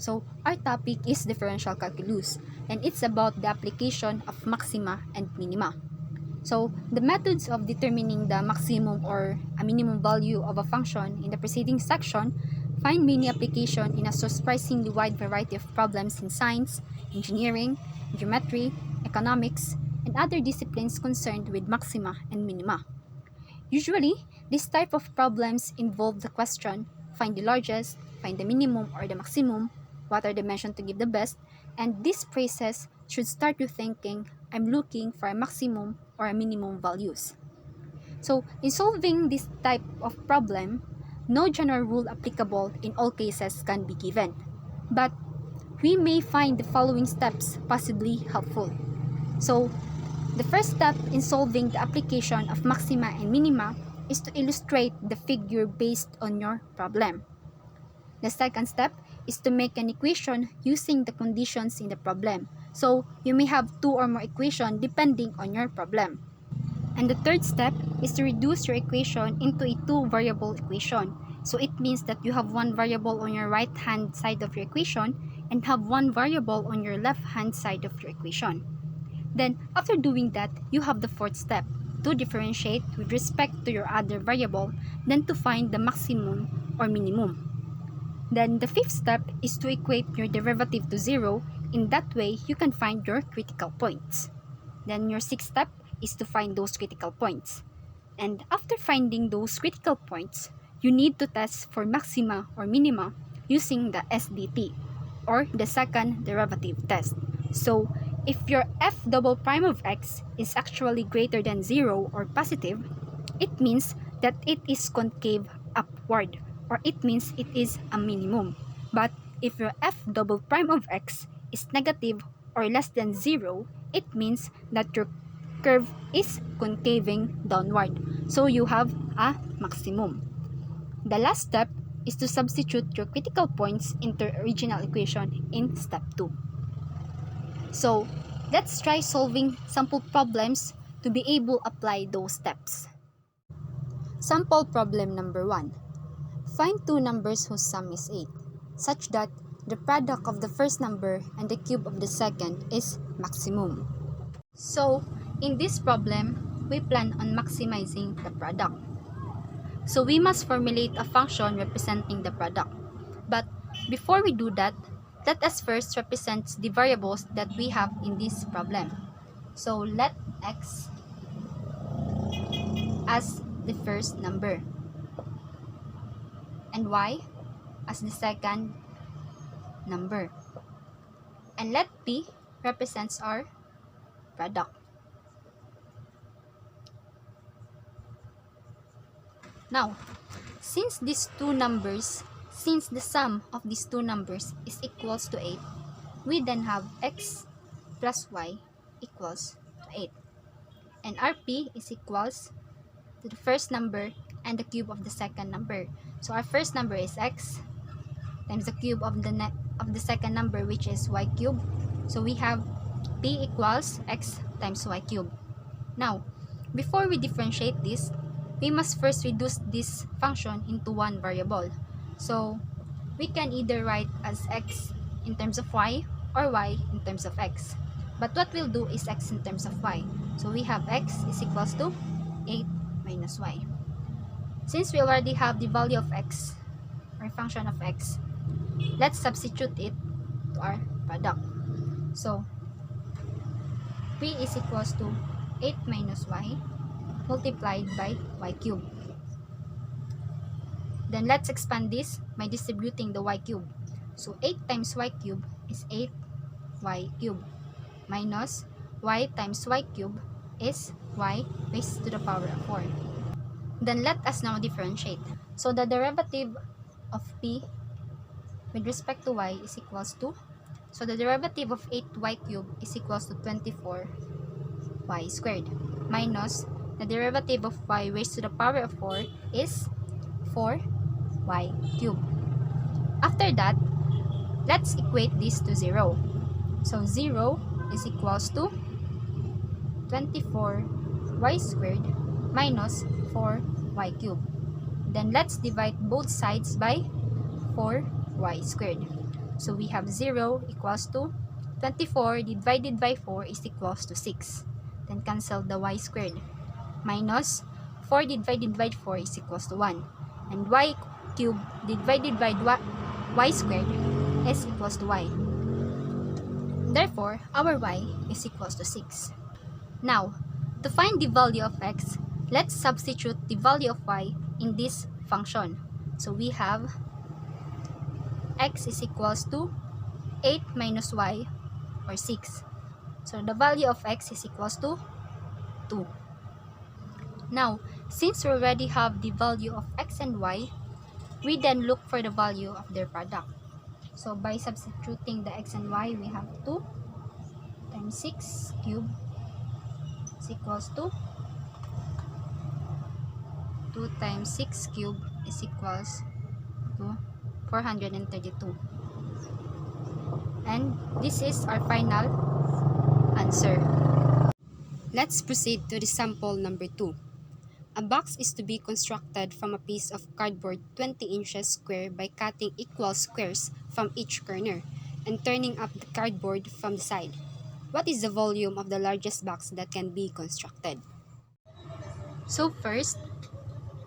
So our topic is differential calculus, and it's about the application of maxima and minima. So the methods of determining the maximum or a minimum value of a function in the preceding section find many application in a surprisingly wide variety of problems in science, engineering, geometry, economics, and other disciplines concerned with maxima and minima. Usually, this type of problems involve the question, find the largest, find the minimum or the maximum, what are the dimensions to give the best, and these phrases should start you thinking, I'm looking for a maximum or a minimum values. So, in solving this type of problem, no general rule applicable in all cases can be given, but we may find the following steps possibly helpful. So, the first step in solving the application of maxima and minima is to illustrate the figure based on your problem. The second step is to make an equation using the conditions in the problem. So, you may have two or more equations depending on your problem. And the third step is to reduce your equation into a two-variable equation. So, it means that you have one variable on your right-hand side of your equation and have one variable on your left-hand side of your equation. Then, after doing that, you have the fourth step, to differentiate with respect to your other variable, then to find the maximum or minimum. Then, the fifth step is to equate your derivative to 0. In that way, you can find your critical points. Then, your sixth step is to find those critical points. And after finding those critical points, you need to test for maxima or minima using the SDT, or the second derivative test. So, if your f double prime of x is actually greater than 0 or positive, it means that it is concave upward, or it means it is a minimum. But if your f double prime of x is negative or less than 0, it means that your curve is concaving downward. So you have a maximum. The last step is to substitute your critical points into the original equation in step 2. So, let's try solving sample problems to be able to apply those steps. Sample problem number 1. Find two numbers whose sum is 8, such that the product of the first number and the cube of the second is maximum. So, in this problem, we plan on maximizing the product. So, we must formulate a function representing the product. But before we do that, let us first represent the variables that we have in this problem. So, let x as the first number and y as the second number. And let p represents our product. Now, since the sum of these two numbers is equals to 8, we then have x plus y equals to 8. And our p is equals to the first number and the cube of the second number. So our first number is x times the cube of the second number, which is y cube. So we have p equals x times y cube. Now, before we differentiate this, we must first reduce this function into one variable. So we can either write as x in terms of y or y in terms of x. But what we'll do is x in terms of y. So we have x is equals to 8 minus y. Since we already have the value of x, or function of x, let's substitute it to our product. So p is equals to 8 minus y multiplied by y cube. Then let's expand this by distributing the y cube. So 8 times y cube is 8y cube minus y times y cube is y raised to the power of 4. Then let us now differentiate. So the derivative of p with respect to y is equals to, so the derivative of 8y cube is equals to 24y squared minus the derivative of y raised to the power of 4 is 4y cube. After that, let's equate this to 0. So 0 is equals to 24y squared minus 4y cube. Then let's divide both sides by 4y squared. So we have 0 equals to 24 divided by 4 is equals to 6. Then cancel the y squared. Minus 4 divided by 4 is equals to 1. And y cubed divided by y squared is equals to y. Therefore, our y is equals to 6. Now, to find the value of x, let's substitute the value of y in this function. So we have x is equals to 8 minus y, or 6. So the value of x is equals to 2. Now, since we already have the value of x and y, we then look for the value of their product. So by substituting the x and y, we have 2 times 6 cubed is equals to 2 times 6 cubed is equals to 432. And this is our final answer. Let's proceed to the sample number 2. A box is to be constructed from a piece of cardboard 20 inches square by cutting equal squares from each corner and turning up the cardboard from the side. What is the volume of the largest box that can be constructed? So first,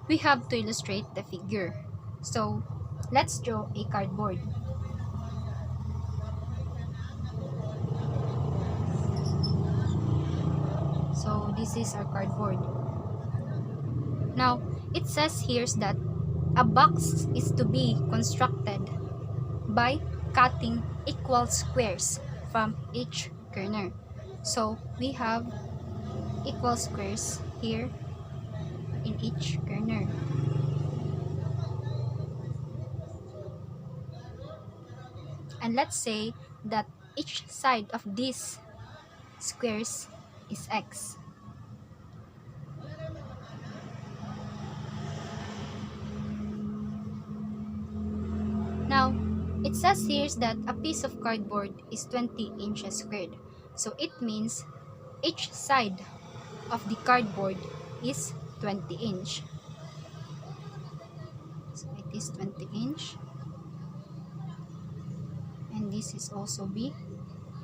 we have to illustrate the figure. So let's draw a cardboard. So this is our cardboard. Now, it says here that a box is to be constructed by cutting equal squares from each corner. So, we have equal squares here in each corner. And let's say that each side of these squares is x. Now, it says here that a piece of cardboard is 20 inches squared. So it means each side of the cardboard is 20 inch. So it is 20 inch. And this is also be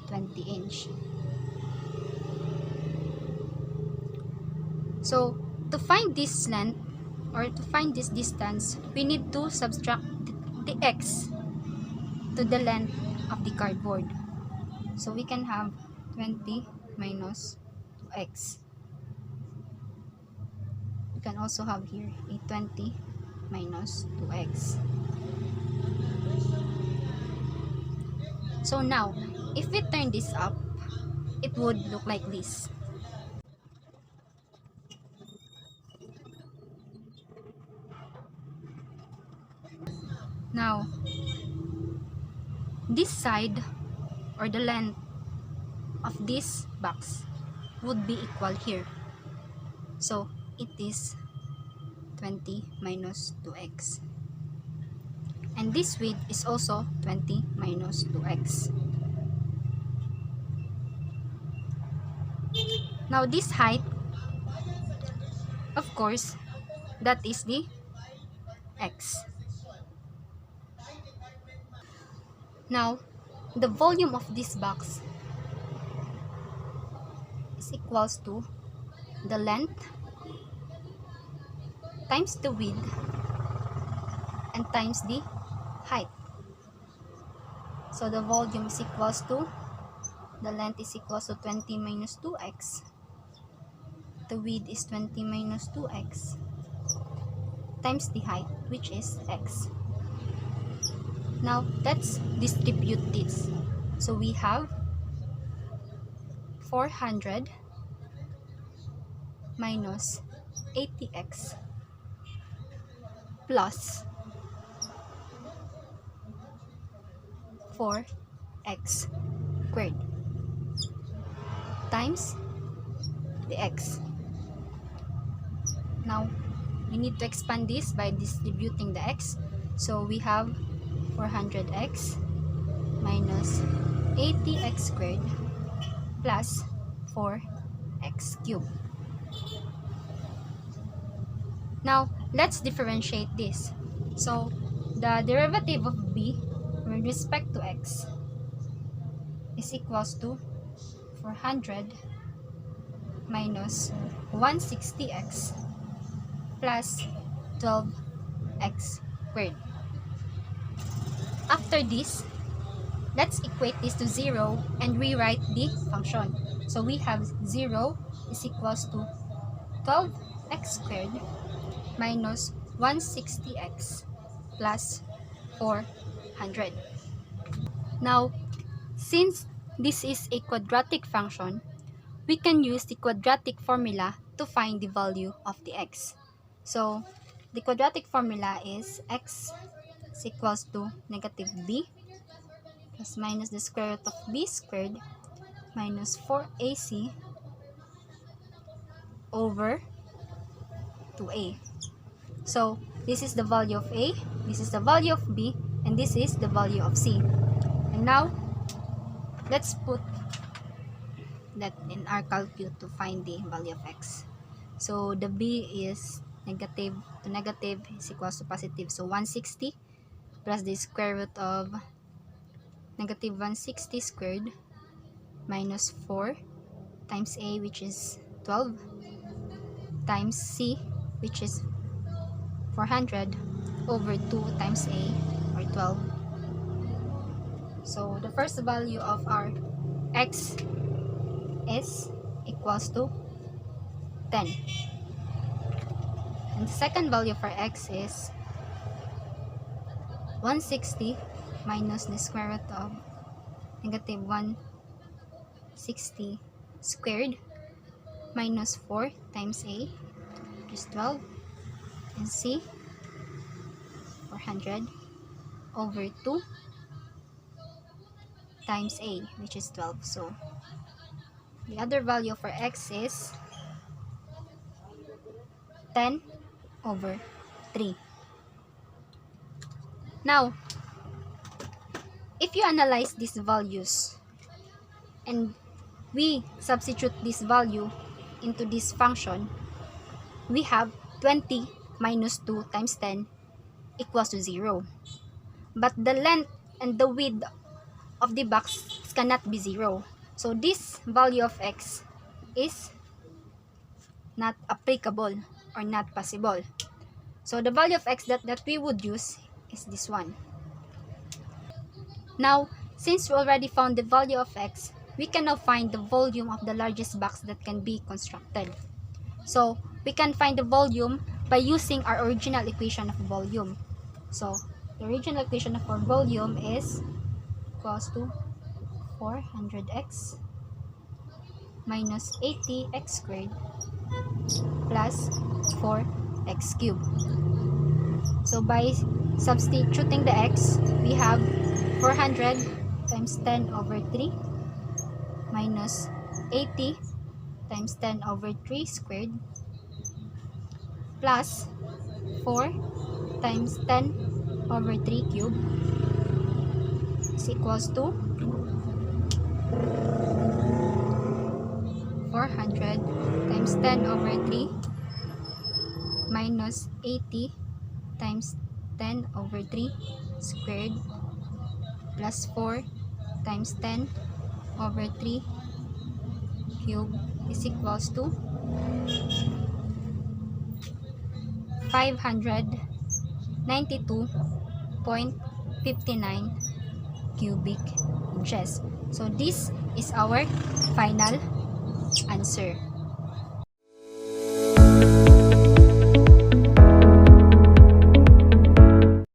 20 inch. So to find this length or to find this distance, we need to subtract the x to the length of the cardboard. So we can have 20 minus 2x. We can also have here a 20 minus 2x. So now, if we turn this up, it would look like this. Now, this side or the length of this box would be equal here. So, it is 20 minus 2x. And this width is also 20 minus 2x. Now, this height, of course, that is the x. Now, the volume of this box is equals to the length times the width and times the height. So the volume is equals to, the length is equals to 20 minus 2x. The width is 20 minus 2x times the height, which is x. Now, let's distribute this. So we have 400 minus 80x plus 4x squared times the x. Now, we need to expand this by distributing the x. So we have 400x minus 80x squared plus 4x cubed. Now, let's differentiate this. So, the derivative of b with respect to x is equals to 400 minus 160x plus 12x squared. After this, let's equate this to 0 and rewrite the function. So we have 0 is equals to 12x squared minus 160x plus 400. Now, since this is a quadratic function, we can use the quadratic formula to find the value of the x. So, the quadratic formula is x is equals to negative b plus minus the square root of b squared minus 4ac over 2a. So, this is the value of a, this is the value of b, and this is the value of c. And now, let's put that in our calculus to find the value of x. So, the b is negative to negative is equals to positive. So, 160 plus the square root of negative 160 squared minus 4 times a, which is 12, times c, which is 400 over 2 times a, or 12. So the first value of our x is equals to 10. And the second value for x is 160 minus the square root of negative 160 squared minus 4 times a, which is 12, and c, 400 over 2 times a, which is 12. So the other value for x is 10 over 3. Now, if you analyze these values and we substitute this value into this function, we have 20 minus 2 times 10 equals to 0. But the length and the width of the box cannot be 0. So this value of x is not applicable or not possible. So the value of x that we would use is this one. Now, since we already found the value of x, we can now find the volume of the largest box that can be constructed. So we can find the volume by using our original equation of volume. So the original equation of our volume is equals to 400x minus 80x squared plus 4x cubed. So by substituting the x, we have 400 times 10 over 3 minus 80 times 10 over 3 squared plus 4 times 10 over 3 cubed is equals to 400 times 10 over 3 minus 80 times 10 over 3 squared plus 4 times 10 over 3 cube is equals to 592.59 cubic inches. So this is our final answer.